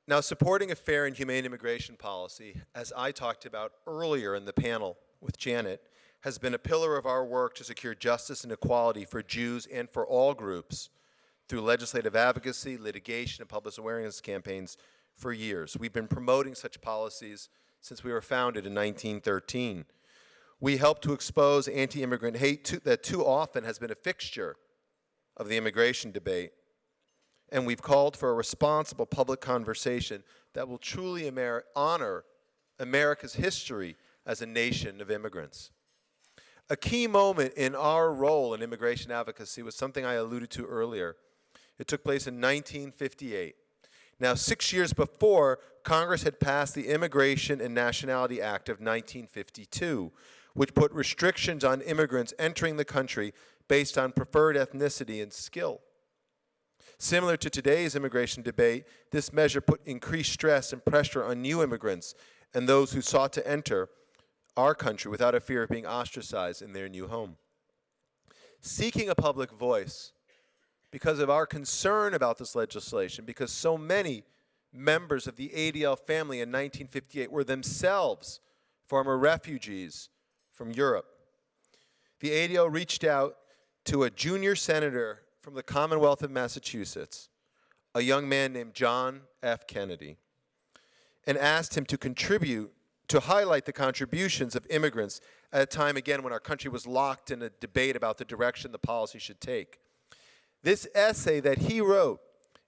Now, supporting a fair and humane immigration policy, as I talked about earlier in the panel with Janet, has been a pillar of our work to secure justice and equality for Jews and for all groups through legislative advocacy, litigation, and public awareness campaigns for years. We've been promoting such policies since we were founded in 1913. We helped to expose anti-immigrant hate that too often has been a fixture of the immigration debate. And we've called for a responsible public conversation that will truly honor America's history as a nation of immigrants. A key moment in our role in immigration advocacy was something I alluded to earlier. It took place in 1958. Now, 6 years before, Congress had passed the Immigration and Nationality Act of 1952, which put restrictions on immigrants entering the country based on preferred ethnicity and skill. Similar to today's immigration debate, this measure put increased stress and pressure on new immigrants and those who sought to enter our country without a fear of being ostracized in their new home. Seeking a public voice, because of our concern about this legislation, because so many members of the ADL family in 1958 were themselves former refugees from Europe, the ADL reached out to a junior senator from the Commonwealth of Massachusetts, a young man named John F. Kennedy, and asked him to contribute to highlight the contributions of immigrants at a time, again, when our country was locked in a debate about the direction the policy should take. This essay that he wrote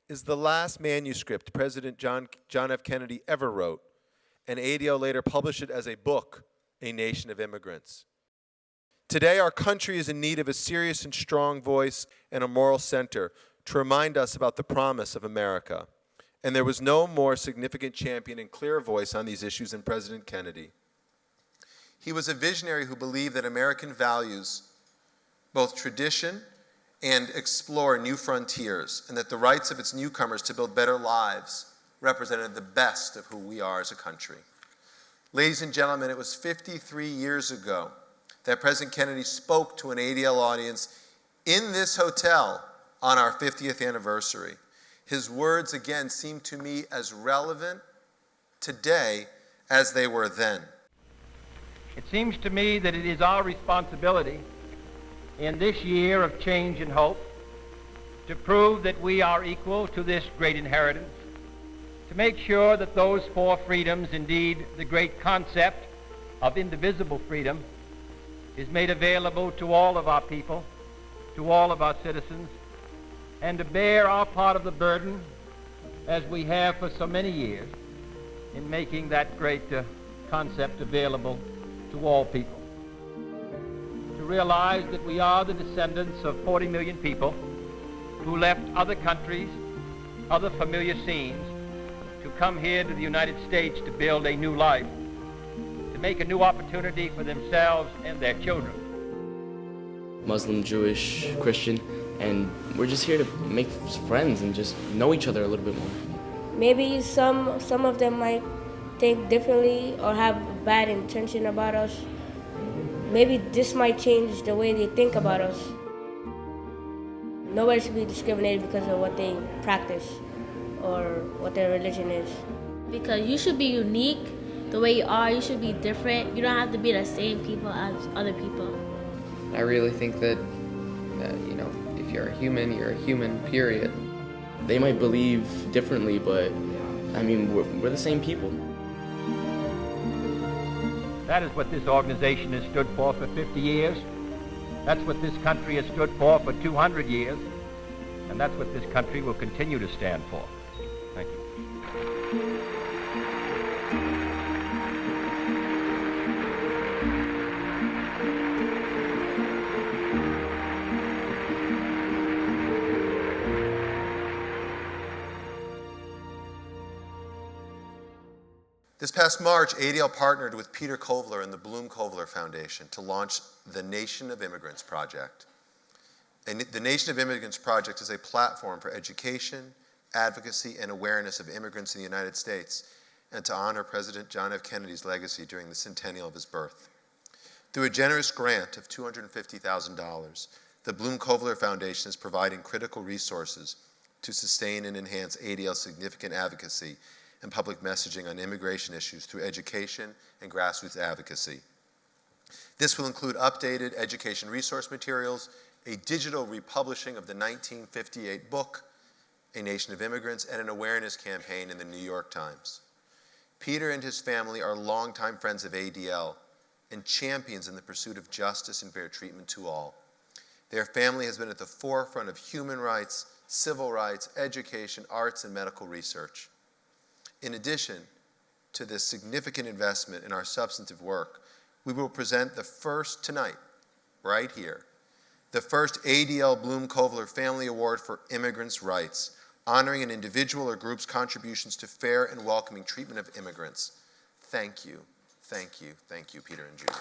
is the last manuscript President John F. Kennedy ever wrote, and ADL later published it as a book, A Nation of Immigrants. Today, our country is in need of a serious and strong voice and a moral center to remind us about the promise of America. And there was no more significant champion and clear voice on these issues than President Kennedy. He was a visionary who believed that American values both tradition and explore new frontiers, and that the rights of its newcomers to build better lives represented the best of who we are as a country. Ladies and gentlemen, it was 53 years ago that President Kennedy spoke to an ADL audience in this hotel on our 50th anniversary. His words, again, seem to me as relevant today as they were then. It seems to me that it is our responsibility in this year of change and hope to prove that we are equal to this great inheritance, to make sure that those four freedoms, indeed the great concept of indivisible freedom, is made available to all of our people, to all of our citizens, and to bear our part of the burden, as we have for so many years, in making that great concept available to all people. To realize that we are the descendants of 40 million people who left other countries, other familiar scenes, to come here to the United States to build a new life, to make a new opportunity for themselves and their children. Muslim, Jewish, Christian, and we're just here to make friends and just know each other a little bit more. Maybe some of them might think differently or have bad intention about us. Maybe this might change the way they think about us. Nobody should be discriminated because of what they practice or what their religion is. Because you should be unique the way you are. You should be different. You don't have to be the same people as other people. I really think that, if you're a human, period. They might believe differently, but I mean, we're the same people. That is what this organization has stood for 50 years. That's what this country has stood for 200 years. And that's what this country will continue to stand for. Thank you. This past March, ADL partnered with Peter Kovler and the Blum Kovler Foundation to launch the Nation of Immigrants Project. And the Nation of Immigrants Project is a platform for education, advocacy, and awareness of immigrants in the United States, and to honor President John F. Kennedy's legacy during the centennial of his birth. Through a generous grant of $250,000, the Blum Kovler Foundation is providing critical resources to sustain and enhance ADL's significant advocacy and public messaging on immigration issues through education and grassroots advocacy. This will include updated education resource materials, a digital republishing of the 1958 book, A Nation of Immigrants, and an awareness campaign in the New York Times. Peter and his family are longtime friends of ADL and champions in the pursuit of justice and fair treatment to all. Their family has been at the forefront of human rights, civil rights, education, arts, and medical research. In addition to this significant investment in our substantive work, we will present the first tonight, right here, the first ADL Blum Kovler Family Award for Immigrants' Rights, honoring an individual or group's contributions to fair and welcoming treatment of immigrants. Thank you, thank you, thank you, Peter and Judy.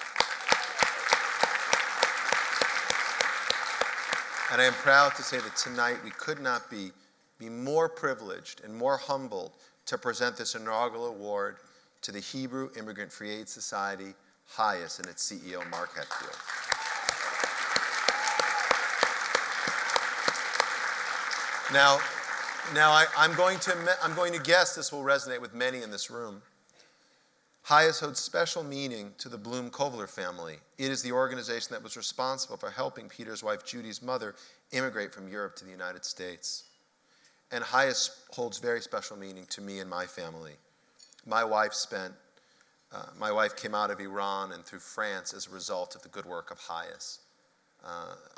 And I am proud to say that tonight we could not be more privileged and more humbled to present this inaugural award to the Hebrew Immigrant Free Aid Society, HIAS, and its CEO, Mark Hetfield. Now I'm going to guess this will resonate with many in this room. HIAS holds special meaning to the Blum Kovler family. It is the organization that was responsible for helping Peter's wife Judy's mother immigrate from Europe to the United States. And HIAS holds very special meaning to me and my family. My wife came out of Iran and through France as a result of the good work of HIAS.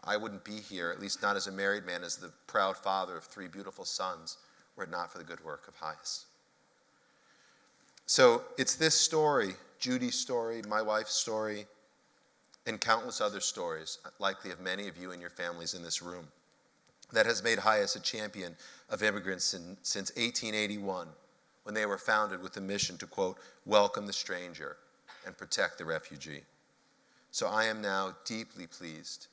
I wouldn't be here, at least not as a married man, as the proud father of 3 beautiful sons, were it not for the good work of HIAS. So it's this story, Judy's story, my wife's story, and countless other stories, likely of many of you and your families in this room, that has made HIAS a champion of immigrants since 1881, when they were founded with the mission to, quote, welcome the stranger and protect the refugee. So I am now deeply pleased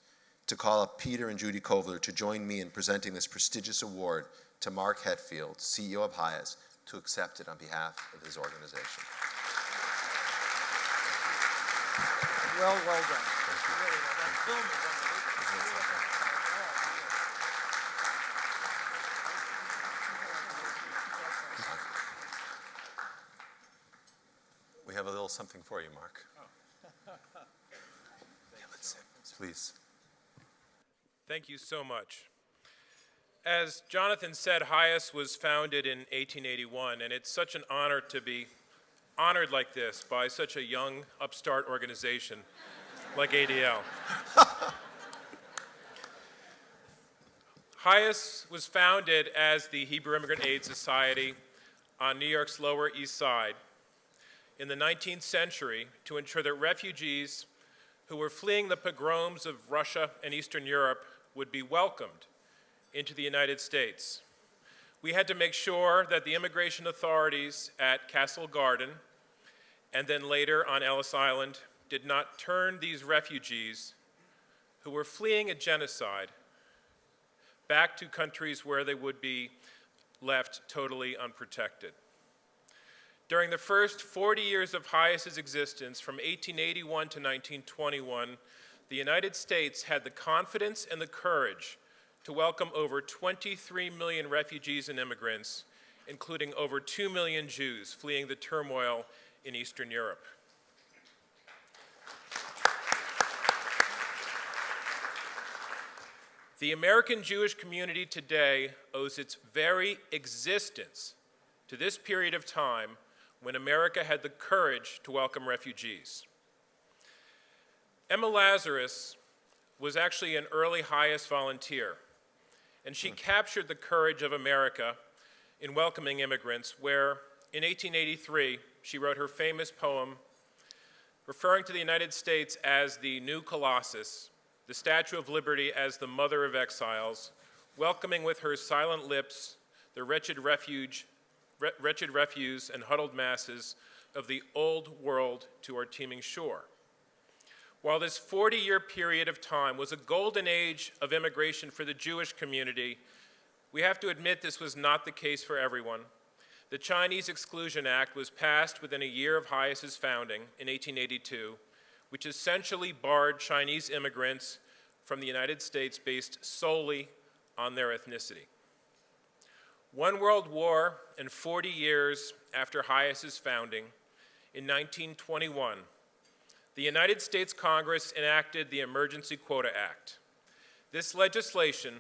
to call up Peter and Judy Kovler to join me in presenting this prestigious award to Mark Hetfield, CEO of HIAS, to accept it on behalf of his organization. Well done. Really well. That film is We have a little something for you, Mark. Please. Thank you so much. As Jonathan said, HIAS was founded in 1881, and it's such an honor to be honored like this by such a young, upstart organization like ADL. HIAS was founded as the Hebrew Immigrant Aid Society on New York's Lower East Side in the 19th century to ensure that refugees who were fleeing the pogroms of Russia and Eastern Europe would be welcomed into the United States. We had to make sure that the immigration authorities at Castle Garden and then later on Ellis Island did not turn these refugees who were fleeing a genocide back to countries where they would be left totally unprotected. During the first 40 years of HIAS's existence, from 1881 to 1921, the United States had the confidence and the courage to welcome over 23 million refugees and immigrants, including over 2 million Jews fleeing the turmoil in Eastern Europe. The American Jewish community today owes its very existence to this period of time when America had the courage to welcome refugees. Emma Lazarus was actually an early HIAS volunteer, and she captured the courage of America in welcoming immigrants, where in 1883 she wrote her famous poem referring to the United States as the new Colossus, the Statue of Liberty as the mother of exiles, welcoming with her silent lips the wretched refuse and huddled masses of the old world to our teeming shore. While this 40-year period of time was a golden age of immigration for the Jewish community, we have to admit this was not the case for everyone. The Chinese Exclusion Act was passed within a year of HIAS's founding in 1882, which essentially barred Chinese immigrants from the United States based solely on their ethnicity. One world war and 40 years after HIAS's founding, in 1921, the United States Congress enacted the Emergency Quota Act. This legislation,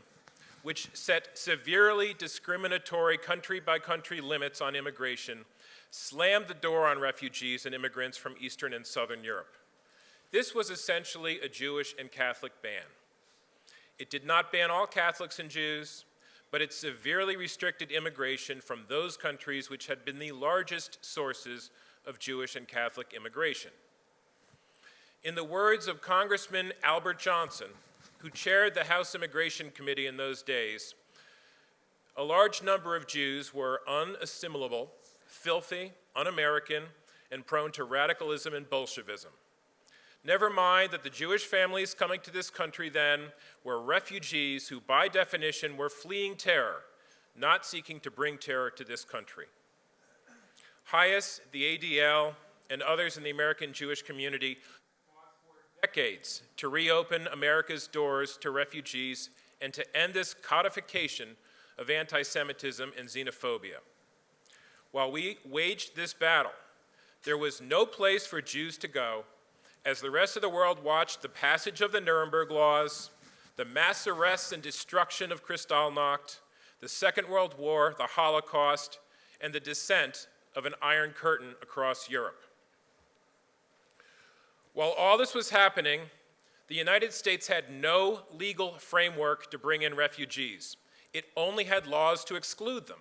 which set severely discriminatory country-by-country limits on immigration, slammed the door on refugees and immigrants from Eastern and Southern Europe. This was essentially a Jewish and Catholic ban. It did not ban all Catholics and Jews, but it severely restricted immigration from those countries which had been the largest sources of Jewish and Catholic immigration. In the words of Congressman Albert Johnson, who chaired the House Immigration Committee in those days, a large number of Jews were unassimilable, filthy, un-American, and prone to radicalism and Bolshevism. Never mind that the Jewish families coming to this country then were refugees who, by definition, were fleeing terror, not seeking to bring terror to this country. HIAS, the ADL, and others in the American Jewish community fought for decades to reopen America's doors to refugees and to end this codification of anti-Semitism and xenophobia. While we waged this battle, there was no place for Jews to go as the rest of the world watched the passage of the Nuremberg Laws, the mass arrests and destruction of Kristallnacht, the Second World War, the Holocaust, and the descent of an Iron Curtain across Europe. While all this was happening, the United States had no legal framework to bring in refugees. It only had laws to exclude them.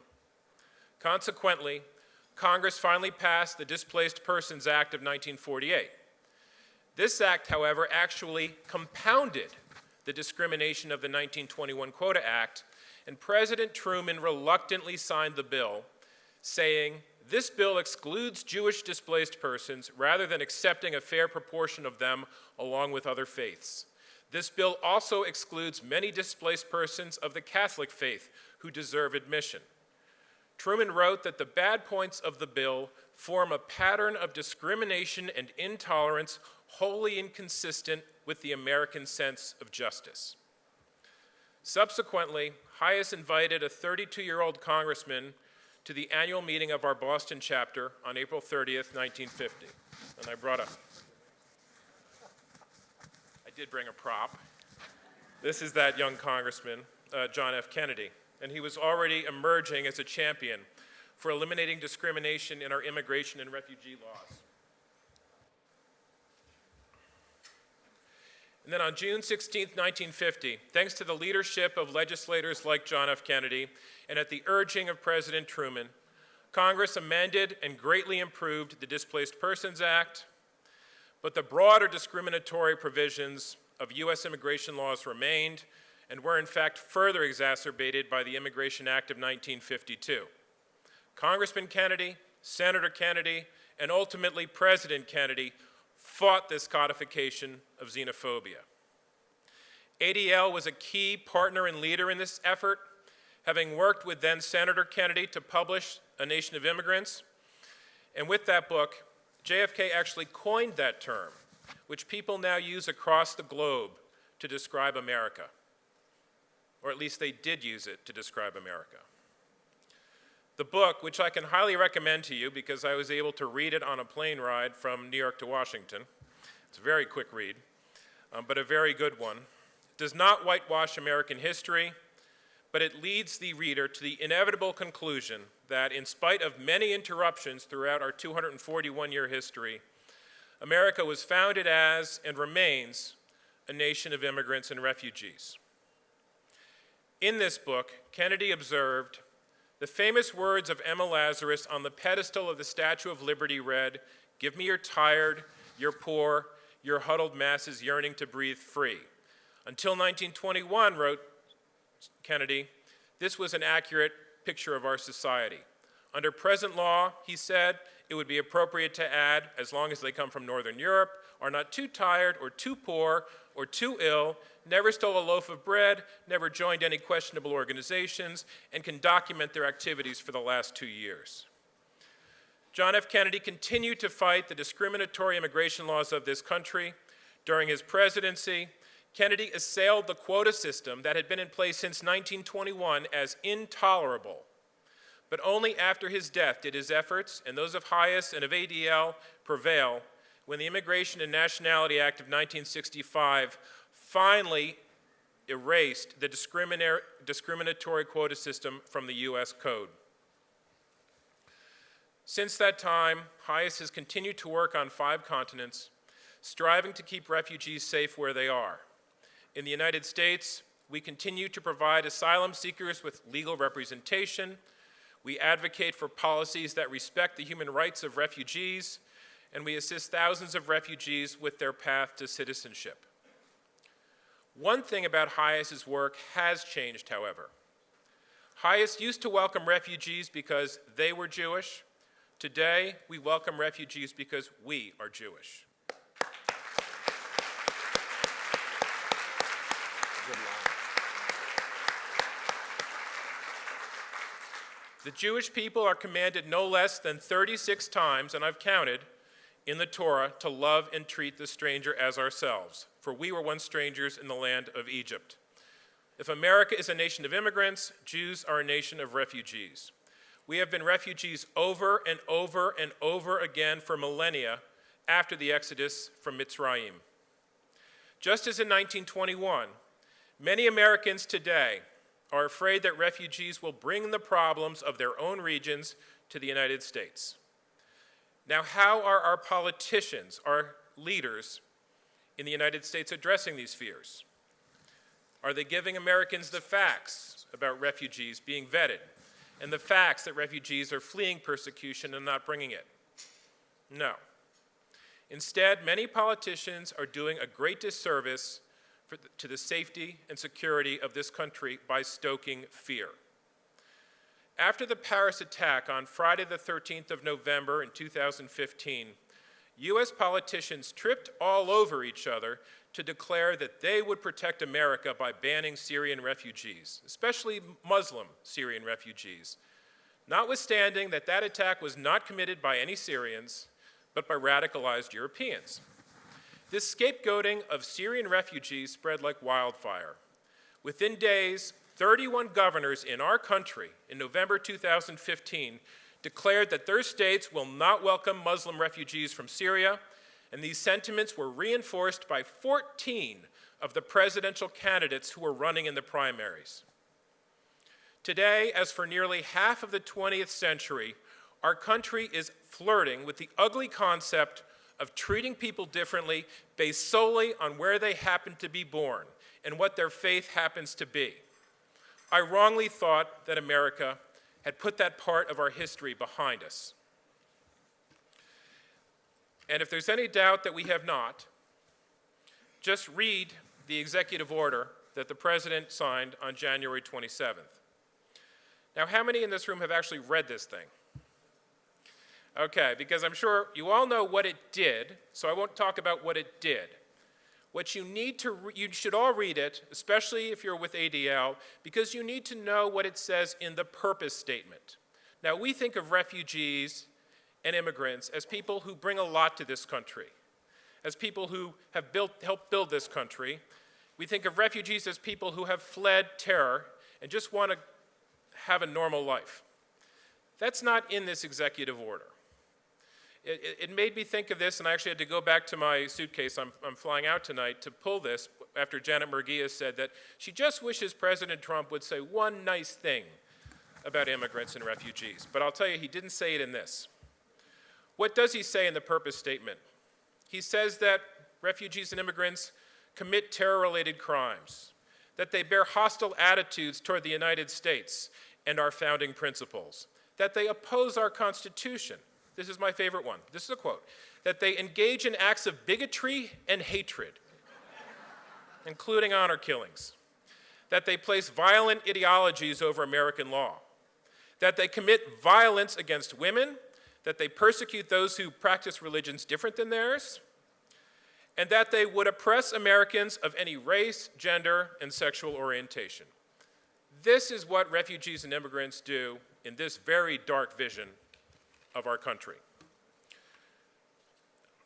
Consequently, Congress finally passed the Displaced Persons Act of 1948. This act, however, actually compounded the discrimination of the 1921 Quota Act, and President Truman reluctantly signed the bill, saying, "This bill excludes Jewish displaced persons rather than accepting a fair proportion of them along with other faiths. This bill also excludes many displaced persons of the Catholic faith who deserve admission." Truman wrote that the bad points of the bill form a pattern of discrimination and intolerance wholly inconsistent with the American sense of justice. Subsequently, HIAS invited a 32-year-old congressman to the annual meeting of our Boston chapter on April 30th, 1950. And I did bring a prop. This is that young congressman, John F. Kennedy, and he was already emerging as a champion for eliminating discrimination in our immigration and refugee laws. And then on June 16, 1950, thanks to the leadership of legislators like John F. Kennedy and at the urging of President Truman, Congress amended and greatly improved the Displaced Persons Act, but the broader discriminatory provisions of U.S. immigration laws remained and were in fact further exacerbated by the Immigration Act of 1952. Congressman Kennedy, Senator Kennedy, and ultimately President Kennedy fought this codification of xenophobia. ADL was a key partner and leader in this effort, having worked with then Senator Kennedy to publish A Nation of Immigrants. And with that book, JFK actually coined that term, which people now use across the globe to describe America. Or at least they did use it to describe America. The book, which I can highly recommend to you because I was able to read it on a plane ride from New York to Washington. It's a very quick read, but a very good one. It does not whitewash American history, but it leads the reader to the inevitable conclusion that in spite of many interruptions throughout our 241-year history, America was founded as and remains a nation of immigrants and refugees. In this book, Kennedy observed, "The famous words of Emma Lazarus on the pedestal of the Statue of Liberty read, 'Give me your tired, your poor, your huddled masses yearning to breathe free.' Until 1921, wrote Kennedy, this was an accurate picture of our society. Under present law, he said, it would be appropriate to add, as long as they come from Northern Europe, are not too tired or too poor or too ill, never stole a loaf of bread, never joined any questionable organizations, and can document their activities for the last 2 years." John F. Kennedy continued to fight the discriminatory immigration laws of this country. During his presidency, Kennedy assailed the quota system that had been in place since 1921 as intolerable but only after his death did his efforts, and those of HIAS and of ADL, prevail when the Immigration and Nationality Act of 1965 finally erased the discriminatory quota system from the U.S. Code. Since that time, HIAS has continued to work on 5 continents, striving to keep refugees safe where they are. In the United States, we continue to provide asylum seekers with legal representation. We advocate for policies that respect the human rights of refugees, and we assist thousands of refugees with their path to citizenship. One thing about HIAS's work has changed, however. HIAS used to welcome refugees because they were Jewish. Today, we welcome refugees because we are Jewish. The Jewish people are commanded no less than 36 times, and I've counted, in the Torah to love and treat the stranger as ourselves, for we were once strangers in the land of Egypt. If America is a nation of immigrants, Jews are a nation of refugees. We have been refugees over and over and over again for millennia after the exodus from Mitzrayim. Just as in 1921, many Americans today are afraid that refugees will bring the problems of their own regions to the United States. Now, how are our politicians, our leaders in the United States addressing these fears? Are they giving Americans the facts about refugees being vetted and the facts that refugees are fleeing persecution and not bringing it? No. Instead, many politicians are doing a great disservice to the safety and security of this country by stoking fear. After the Paris attack on Friday the 13th of November in 2015, U.S. politicians tripped all over each other to declare that they would protect America by banning Syrian refugees, especially Muslim Syrian refugees, notwithstanding that that attack was not committed by any Syrians, but by radicalized Europeans. This scapegoating of Syrian refugees spread like wildfire. Within days, 31 governors in our country in November 2015 declared that their states will not welcome Muslim refugees from Syria, and these sentiments were reinforced by 14 of the presidential candidates who were running in the primaries. Today, as for nearly half of the 20th century, our country is flirting with the ugly concept of treating people differently based solely on where they happen to be born and what their faith happens to be. I wrongly thought that America had put that part of our history behind us. And if there's any doubt that we have not, just read the executive order that the President signed on January 27th. Now, how many in this room have actually read this thing? Okay, because I'm sure you all know what it did, so I won't talk about what it did. What you need to, you should all read it, especially if you're with ADL, because you need to know what it says in the purpose statement. Now, we think of refugees and immigrants as people who bring a lot to this country, as people who have helped build this country. We think of refugees as people who have fled terror and just want to have a normal life. That's not in this executive order. It made me think of this, and I actually had to go back to my suitcase. I'm flying out tonight to pull this after Janet Murguia said that she just wishes President Trump would say one nice thing about immigrants and refugees. But I'll tell you, he didn't say it in this. What does he say in the purpose statement? He says that refugees and immigrants commit terror-related crimes, that they bear hostile attitudes toward the United States and our founding principles, that they oppose our Constitution. This is my favorite one. This is a quote. That they engage in acts of bigotry and hatred, including honor killings. That they place violent ideologies over American law. That they commit violence against women. That they persecute those who practice religions different than theirs. And that they would oppress Americans of any race, gender, and sexual orientation. This is what refugees and immigrants do in this very dark vision of our country.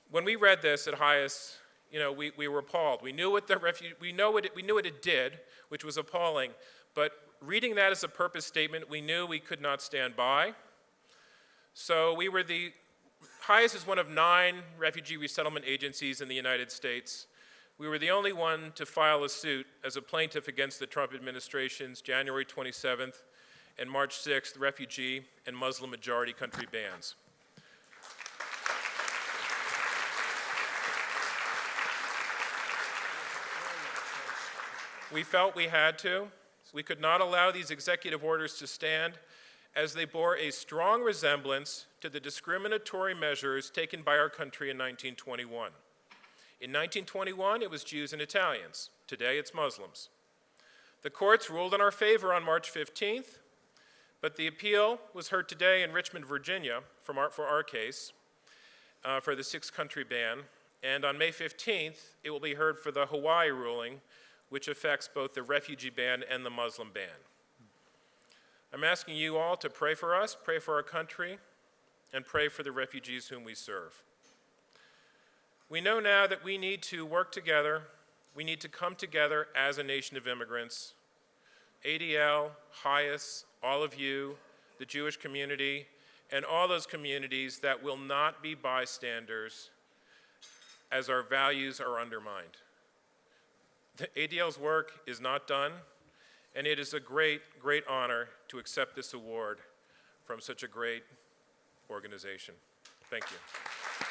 When we read this at HIAS, we were appalled. We knew what it did, which was appalling, but reading that as a purpose statement, we knew we could not stand by. So HIAS is one of 9 refugee resettlement agencies in the United States. We were the only one to file a suit as a plaintiff against the Trump administration's January 27th and March 6th refugee and Muslim majority country bans. We felt we had to. We could not allow these executive orders to stand, as they bore a strong resemblance to the discriminatory measures taken by our country in 1921. In 1921, it was Jews and Italians. Today, it's Muslims. The courts ruled in our favor on March 15th, but the appeal was heard today in Richmond, Virginia, for our case, for the 6-country ban, and on May 15th, it will be heard for the Hawaii ruling, which affects both the refugee ban and the Muslim ban. I'm asking you all to pray for us, pray for our country, and pray for the refugees whom we serve. We know now that we need to work together. We need to come together as a nation of immigrants. ADL, HIAS, all of you, the Jewish community, and all those communities that will not be bystanders as our values are undermined. The ADL's work is not done, and it is a great, great honor to accept this award from such a great organization. Thank you.